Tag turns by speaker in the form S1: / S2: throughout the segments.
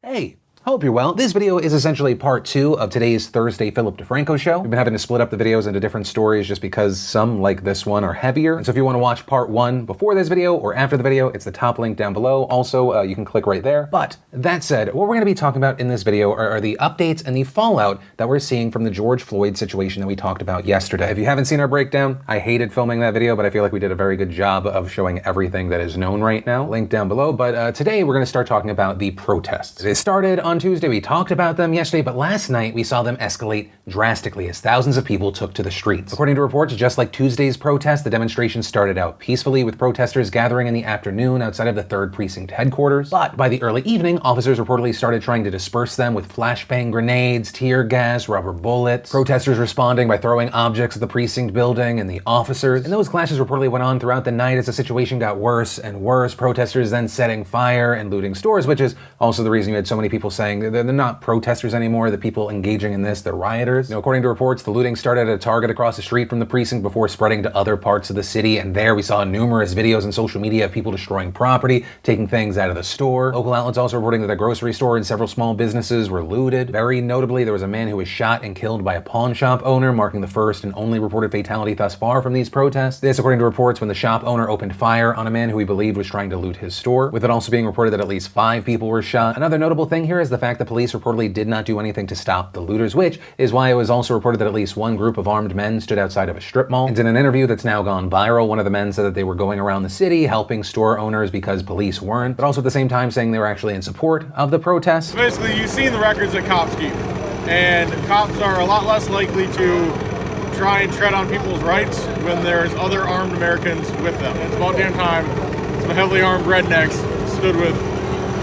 S1: Hey, hope you're well. This video is essentially part 2 of today's Thursday Philip DeFranco show. We've been having to split up the videos into different stories just because some, like this one, are heavier. And so if you want to watch part 1 before this video or after the video, it's the top link down below. Also, you can click right there. But that said, what we're going to be talking about in this video are the updates and the fallout that we're seeing from the George Floyd situation that we talked about yesterday. If you haven't seen our breakdown, I hated filming that video, but I feel like we did a very good job of showing everything that is known right now. Link down below. But today we're going to start talking about the protests. It started on Tuesday. We talked about them yesterday, but last night we saw them escalate drastically as thousands of people took to the streets. According to reports, just like Tuesday's protest, the demonstration started out peacefully with protesters gathering in the afternoon outside of the 3rd Precinct headquarters. But by the early evening, officers reportedly started trying to disperse them with flashbang grenades, tear gas, rubber bullets. Protesters responding by throwing objects at the precinct building and the officers. And those clashes reportedly went on throughout the night as the situation got worse and worse. Protesters then setting fire and looting stores, which is also the reason you had so many people saying they're not protesters anymore. The people engaging in this, they're rioters. According to reports, the looting started at a Target across the street from the precinct before spreading to other parts of the city. And there we saw numerous videos on social media of people destroying property, taking things out of the store. Local outlets also reporting that a grocery store and several small businesses were looted. Very notably, there was a man who was shot and killed by a pawn shop owner, marking the first and only reported fatality thus far from these protests. This, according to reports, when the shop owner opened fire on a man who he believed was trying to loot his store, with it also being reported that at least 5 people were shot. Another notable thing here is the fact that police reportedly did not do anything to stop the looters, which is why it was also reported that at least one group of armed men stood outside of a strip mall. And in an interview that's now gone viral, one of the men said that they were going around the city helping store owners because police weren't, but also at the same time saying they were actually in support of the protests.
S2: Basically, you've seen the records that cops keep, and cops are a lot less likely to try and tread on people's rights when there's other armed Americans with them. It's about damn time some heavily armed rednecks stood with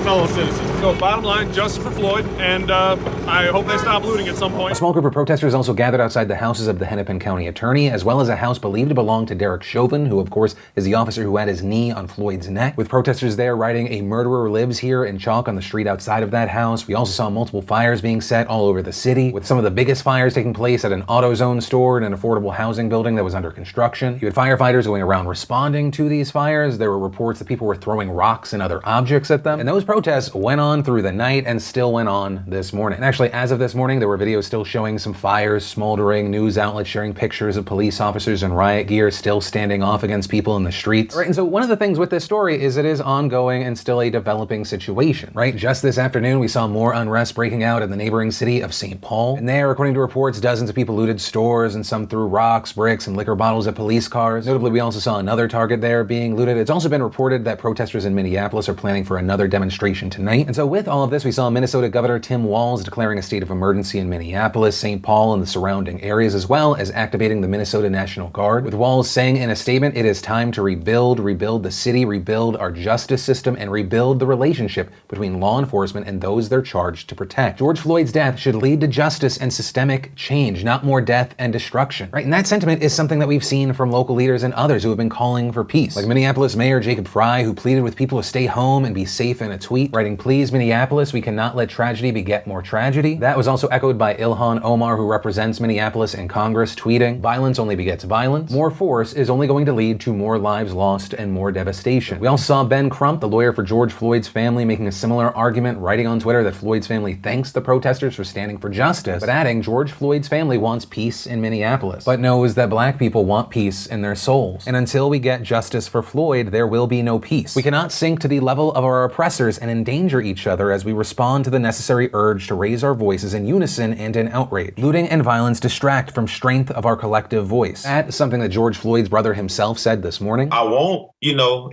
S2: fellow citizens.
S3: So bottom line, justice for Floyd, and I hope they stop looting at some point.
S1: A small group of protesters also gathered outside the houses of the Hennepin County attorney, as well as a house believed to belong to Derek Chauvin, who of course is the officer who had his knee on Floyd's neck, with protesters there writing "A murderer lives here" in chalk on the street outside of that house. We also saw multiple fires being set all over the city, with some of the biggest fires taking place at an AutoZone store and an affordable housing building that was under construction. You had firefighters going around responding to these fires. There were reports that people were throwing rocks and other objects at them, and those protests went on through the night and still went on this morning. And actually, as of this morning, there were videos still showing some fires smoldering, news outlets sharing pictures of police officers in riot gear still standing off against people in the streets. Right, and so one of the things with this story is it is ongoing and still a developing situation, right? Just this afternoon, we saw more unrest breaking out in the neighboring city of St. Paul. And there, according to reports, dozens of people looted stores and some threw rocks, bricks, and liquor bottles at police cars. Notably, we also saw another Target there being looted. It's also been reported that protesters in Minneapolis are planning for another demonstration tonight. And so with all of this, we saw Minnesota Governor Tim Walz declaring a state of emergency in Minneapolis, St. Paul, and the surrounding areas, as well as activating the Minnesota National Guard, with Walz saying in a statement, "It is time to rebuild the city, rebuild our justice system, and rebuild the relationship between law enforcement and those they're charged to protect. George Floyd's death should lead to justice and systemic change, not more death and destruction." Right? And that sentiment is something that we've seen from local leaders and others who have been calling for peace. Like Minneapolis Mayor Jacob Frey, who pleaded with people to stay home and be safe in a tweet, writing, "Please, Minneapolis, we cannot let tragedy beget more tragedy." That was also echoed by Ilhan Omar, who represents Minneapolis in Congress, tweeting, "Violence only begets violence. More force is only going to lead to more lives lost and more devastation." We also saw Ben Crump, the lawyer for George Floyd's family, making a similar argument, writing on Twitter that Floyd's family thanks the protesters for standing for justice, but adding George Floyd's family wants peace in Minneapolis, but knows that black people want peace in their souls. And until we get justice for Floyd, there will be no peace. We cannot sink to the level of our oppressors and endanger each other as we respond to the necessary urge to raise our voices in unison and in outrage. Looting and violence distract from strength of our collective voice. That is something that George Floyd's brother himself said this morning.
S4: I want,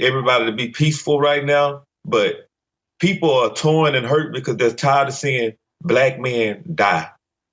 S4: everybody to be peaceful right now, but people are torn and hurt because they're tired of seeing black men die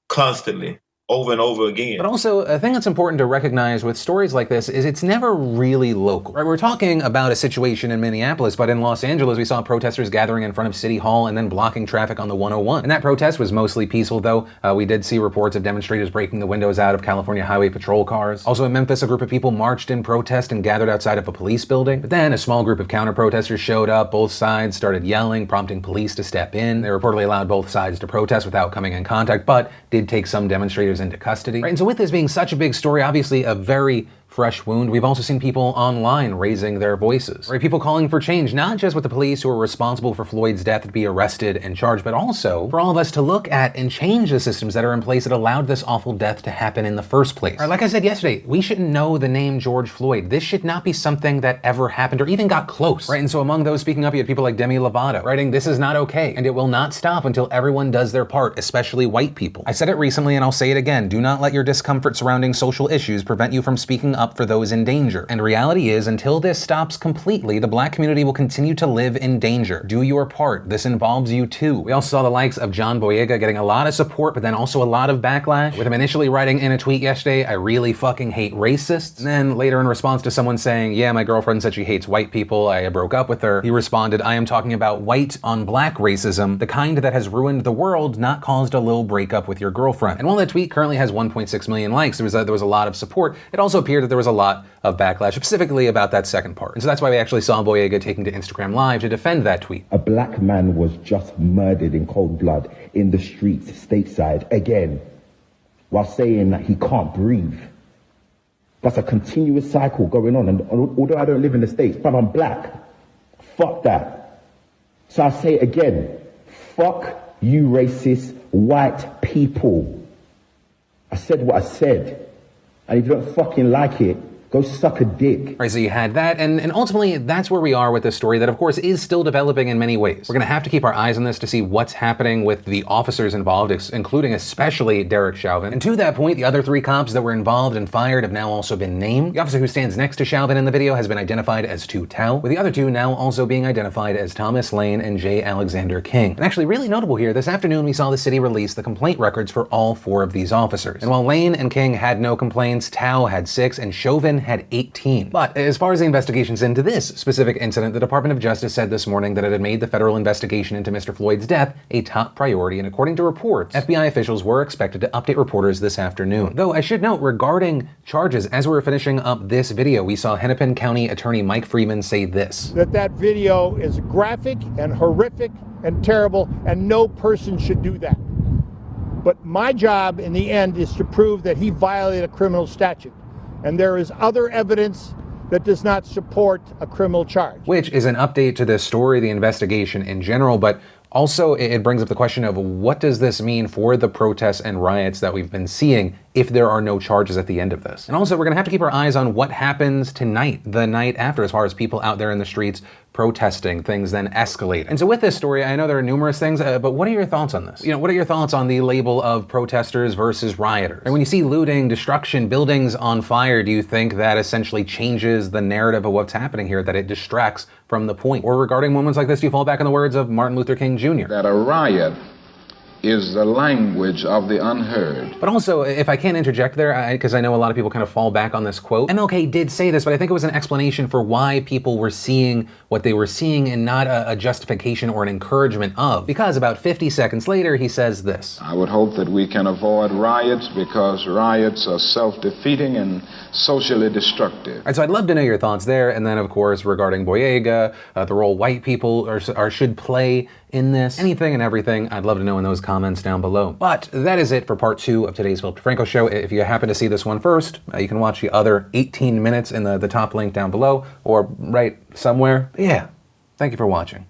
S4: constantly. Over and over again.
S1: But also, a thing that's important to recognize with stories like this is it's never really local, right? We're talking about a situation in Minneapolis, but in Los Angeles, we saw protesters gathering in front of City Hall and then blocking traffic on the 101. And that protest was mostly peaceful, though. We did see reports of demonstrators breaking the windows out of California Highway Patrol cars. Also in Memphis, a group of people marched in protest and gathered outside of a police building. But then a small group of counter-protesters showed up. Both sides started yelling, prompting police to step in. They reportedly allowed both sides to protest without coming in contact, but did take some demonstrators into custody. Right? And so with this being such a big story, obviously a very fresh wound, we've also seen people online raising their voices, right? People calling for change, not just with the police who are responsible for Floyd's death to be arrested and charged, but also for all of us to look at and change the systems that are in place that allowed this awful death to happen in the first place. Right, like I said yesterday, we shouldn't know the name George Floyd. This should not be something that ever happened or even got close, right? And so among those speaking up, you had people like Demi Lovato writing, "This is not okay, and it will not stop until everyone does their part, especially white people." I said it recently and I'll say it again, do not let your discomfort surrounding social issues prevent you from speaking up for those in danger. And reality is, until this stops completely, the black community will continue to live in danger. Do your part. This involves you too. We also saw the likes of John Boyega getting a lot of support, but then also a lot of backlash, with him initially writing in a tweet yesterday, "I really fucking hate racists." And then later in response to someone saying, "Yeah, my girlfriend said she hates white people, I broke up with her," he responded, "I am talking about white on black racism, the kind that has ruined the world, not caused a little breakup with your girlfriend." And while that tweet currently has 1.6 million likes, there was a lot of support. It also appeared that there was a lot of backlash, specifically about that second part. And so that's why we actually saw Boyega taking to Instagram Live to defend that tweet.
S5: A black man was just murdered in cold blood in the streets stateside again, while saying that he can't breathe. That's a continuous cycle going on. And although I don't live in the States, but I'm black, fuck that. So I say it again, fuck you racist white people. I said what I said. And if you don't fucking like it, go suck a dick.
S1: Right, so you had that, and ultimately that's where we are with this story that of course is still developing in many ways. We're gonna have to keep our eyes on this to see what's happening with the officers involved, including especially Derek Chauvin. And to that point, the other 3 cops that were involved and fired have now also been named. The officer who stands next to Chauvin in the video has been identified as Tu Tao, with the other 2 now also being identified as Thomas Lane and J. Alexander King. And actually really notable here, this afternoon we saw the city release the complaint records for all 4 of these officers. And while Lane and King had no complaints, Tao had 6 and Chauvin had 18. But as far as the investigations into this specific incident, the Department of Justice said this morning that it had made the federal investigation into Mr. Floyd's death a top priority, and according to reports, FBI officials were expected to update reporters this afternoon. Though I should note, regarding charges, as we were finishing up this video, we saw Hennepin County Attorney Mike Freeman say this.
S6: That video is graphic and horrific and terrible, and no person should do that. But my job in the end is to prove that he violated a criminal statute. And there is other evidence that does not support a criminal charge.
S1: Which is an update to this story, the investigation in general, but also it brings up the question of what does this mean for the protests and riots that we've been seeing if there are no charges at the end of this. And also we're gonna have to keep our eyes on what happens tonight, the night after, as far as people out there in the streets protesting, things then escalate. And so with this story, I know there are numerous things, but what are your thoughts on this? What are your thoughts on the label of protesters versus rioters? And when you see looting, destruction, buildings on fire, do you think that essentially changes the narrative of what's happening here, that it distracts from the point? Or regarding moments like this, do you fall back on the words of Martin Luther King Jr.?
S7: That a riot is the language of the unheard.
S1: But also, if I can interject there, because I know a lot of people kind of fall back on this quote, MLK did say this, but I think it was an explanation for why people were seeing what they were seeing and not a justification or an encouragement of. Because about 50 seconds later, he says this.
S7: I would hope that we can avoid riots because riots are self-defeating and socially destructive.
S1: All right, so I'd love to know your thoughts there. And then, of course, regarding Boyega, the role white people should play in this, anything and everything, I'd love to know in those comments down below. But that is it for part 2 of today's Philip DeFranco show. If you happen to see this one first, you can watch the other 18 minutes in the top link down below or right somewhere. But yeah, thank you for watching.